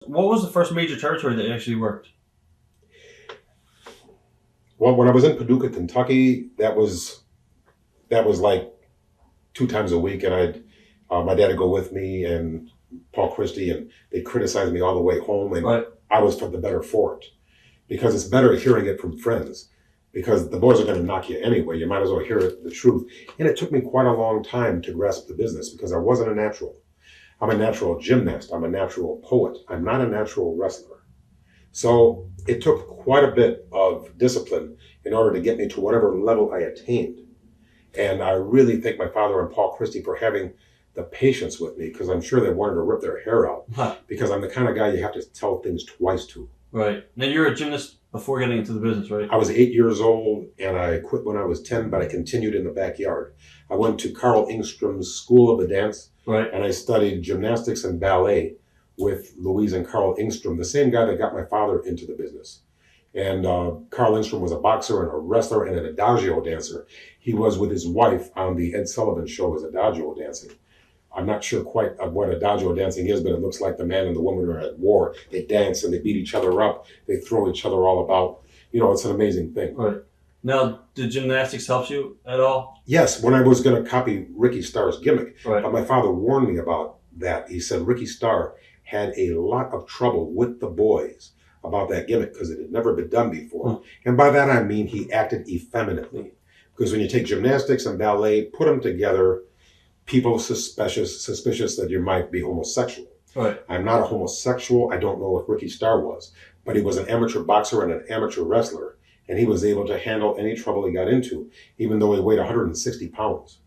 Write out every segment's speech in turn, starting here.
What was the first major territory that you actually worked? Well, when I was in Paducah, Kentucky, that was like 2 times a week, and my dad would go with me and Paul Christie, and they criticized me all the way home, and Right. I was the better for it because it's better hearing it from friends because the boys are going to knock you anyway. You might as well hear the truth. And it took me quite a long time to grasp the business because I wasn't a natural. I'm a natural gymnast. I'm a natural poet. I'm not a natural wrestler. So it took quite a bit of discipline in order to get me to whatever level I attained. And I really thank my father and Paul Christie for having the patience with me because I'm sure they wanted to rip their hair out because I'm the kind of guy you have to tell things twice to. Right. Now, you're a gymnast before getting into the business, right? I was 8 years old and I quit when I was 10, but I continued in the backyard. I went to Carl Engstrom's School of the Dance, Right. and I studied gymnastics and ballet with Louise and Carl Engstrom, the same guy that got my father into the business. And Carl Engstrom was a boxer and a wrestler and an adagio dancer. He was with his wife on the Ed Sullivan Show as adagio dancing. I'm not sure quite of what adagio dancing is, but it looks like the man and the woman are at war. They dance and they beat each other up. They throw each other all about. You know, it's an amazing thing. Right. Now, did gymnastics help you at all? Yes, when I was going to copy Ricky Starr's gimmick, Right. but my father warned me about that. He said Ricky Starr had a lot of trouble with the boys about that gimmick because it had never been done before. And by that I mean he acted effeminately. Because when you take gymnastics and ballet, put them together, people suspicious that you might be homosexual. Right. I'm not a homosexual. I don't know if Ricky Starr was, but he was an amateur boxer and an amateur wrestler, and he was able to handle any trouble he got into, even though he weighed 160 pounds.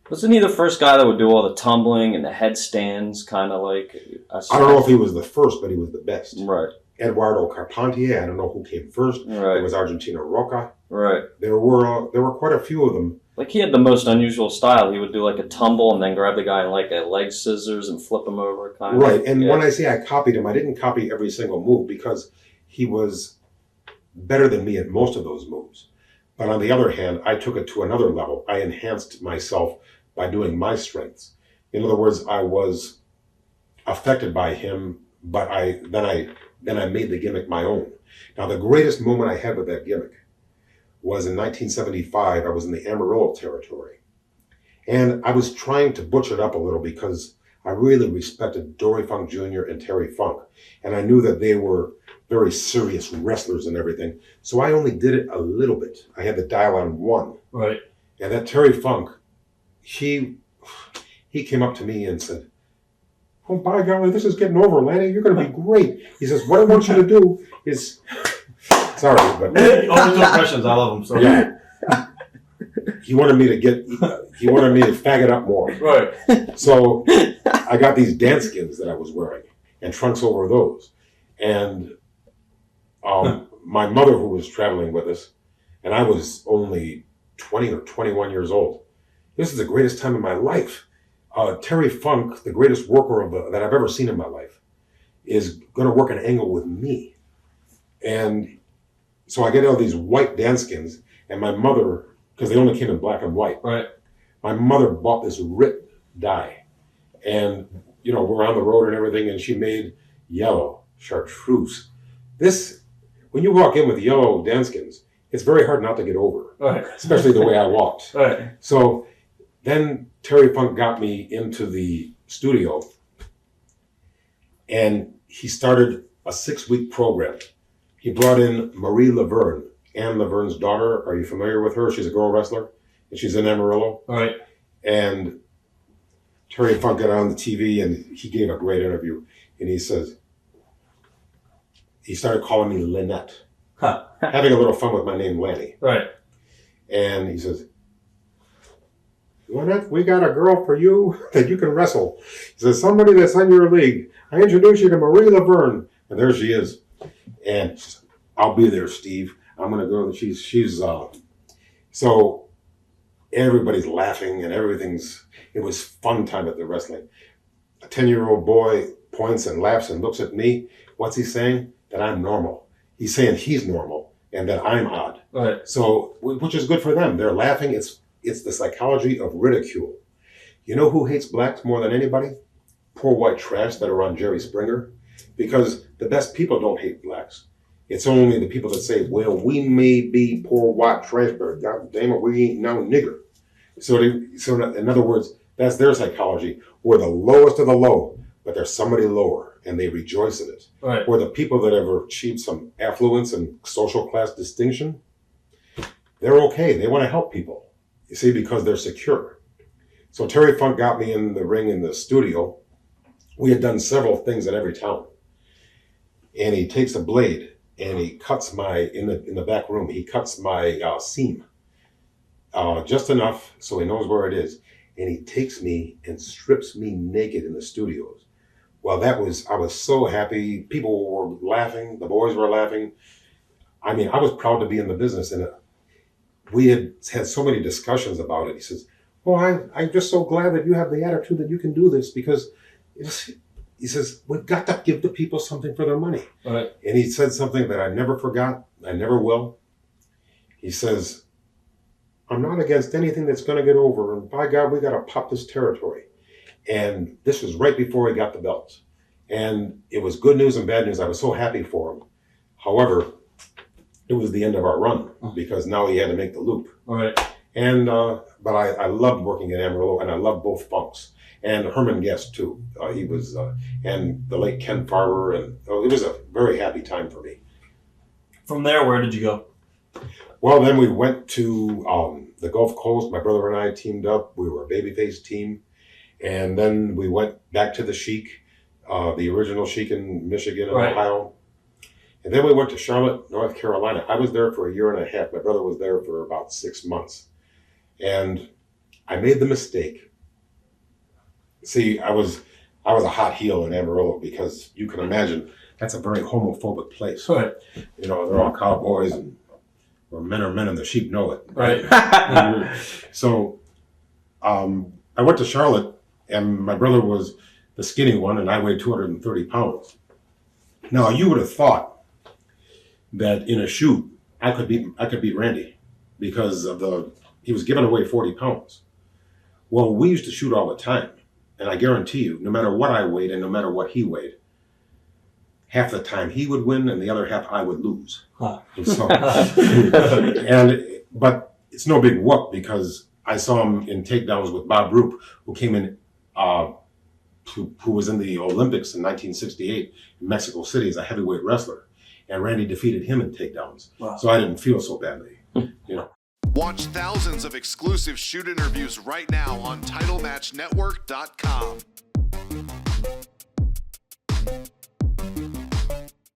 Wasn't he the first guy that would do all the tumbling and the headstands, kind of like? I don't know if he was the first, but he was the best. Right. Eduardo Carpentier, I don't know who came first. Right. There was Argentina Roca. Right. There were quite a few of them. Like he had the most unusual style. He would do like a tumble and then grab the guy in like a leg scissors and flip him over, kind of. Right, and when I say I copied him, I didn't copy every single move because he was better than me at most of those moves. But on the other hand, I took it to another level. I enhanced myself by doing my strengths. In other words, I was affected by him, but then I made the gimmick my own. Now, the greatest moment I had with that gimmick was in 1975. I was in the Amarillo territory. And I was trying to butch it up a little because I really respected Dory Funk Jr. and Terry Funk. And I knew that they were very serious wrestlers and everything. So I only did it a little bit. I had the dial on 1. Right. And that Terry Funk, he came up to me and said, "Oh, by golly, this is getting over, Lanny. You're going to be great." He says, "What I want you to do is..." Sorry, but... Always no questions. I love them. So. Yeah. He wanted me to fag it up more. Right. So I got these dance skins that I was wearing and trunks over those. And my mother, who was traveling with us, and I was only 20 or 21 years old. This is the greatest time of my life. Terry Funk, the greatest worker that I've ever seen in my life, is going to work an angle with me. And so I get all these white dance skins, and my mother, because they only came in black and white, Right. my mother bought this Rit dye. And, you know, we're on the road and everything, and she made yellow, chartreuse. This, when you walk in with yellow dance skins, it's very hard not to get over, Right. especially the way I walked. Right. So then Terry Funk got me into the studio, and he started a 6-week program. He brought in Marie Laverne, Anne Laverne's daughter. Are you familiar with her? She's a girl wrestler, and she's in Amarillo. Right. And Terry Funk got on the TV, and he gave a great interview. And he says, he started calling me Lynette, having a little fun with my name, Lanny. Right. And he says, "Lynette, we got a girl for you that you can wrestle." He says, "Somebody that's on your league. I introduce you to Marie Laverne." And there she is. And she says, "I'll be there, Steve. I'm going to go." So everybody's laughing and it was fun time at the wrestling. A 10-year-old boy points and laughs and looks at me. What's he saying? That I'm normal. He's saying he's normal and that I'm odd. Right. So, which is good for them. They're laughing. It's the psychology of ridicule. You know who hates blacks more than anybody? Poor white trash that are on Jerry Springer. because the best people don't hate blacks. It's only the people that say, well, we may be poor white trash, but God damn it, we ain't no nigger. So in other words, that's their psychology. We're the lowest of the low, but there's somebody lower, and they rejoice in it. Right. Or the people that have achieved some affluence and social class distinction, they're okay. They want to help people, you see, because they're secure. So Terry Funk got me in the ring in the studio. We had done several things in every town. And he takes a blade and he cuts in the back room, he cuts my seam. Just enough so he knows where it is. And he takes me and strips me naked in the studios. Well, I was so happy. People were laughing. The boys were laughing. I mean, I was proud to be in the business. And we had so many discussions about it. He says, well, I'm just so glad that you have the attitude that you can do this, because he says, we've got to give the people something for their money. Right. And he said something that I never forgot. I never will. He says, I'm not against anything that's going to get over. And by God, we got to pop this territory. And this was right before he got the belts. And it was good news and bad news. I was so happy for him. However, it was the end of our run, because now he had to make the loop. All right. And but I loved working at Amarillo, and I loved both Funks. And Herman Guest, too. He was, and the late Ken Farber. And it was a very happy time for me. From there, where did you go? Well, then we went to the Gulf Coast. My brother and I teamed up. We were a babyface team. And then we went back to the Sheik, the original Sheik in Michigan and Right. Ohio. And then we went to Charlotte, North Carolina. I was there for a year and a half. My brother was there for about 6 months. And I made the mistake. See, I was a hot heel in Amarillo, because you can imagine that's a very homophobic place. Right. You know, they're all cowboys, and or men are men and the sheep know it. Right. So I went to Charlotte, and my brother was the skinny one, and I weighed 230 pounds. Now, you would have thought that in a shoot, I could beat Randy, because he was giving away 40 pounds. Well, we used to shoot all the time. And I guarantee you, no matter what I weighed and no matter what he weighed, half the time he would win and the other half I would lose. Huh. But it's no big whoop, because I saw him in takedowns with Bob Roop, who came in, who was in the Olympics in 1968 in Mexico City as a heavyweight wrestler. And Randy defeated him in takedowns. Wow. So I didn't feel so badly, you know. Watch thousands of exclusive shoot interviews right now on TitleMatchNetwork.com.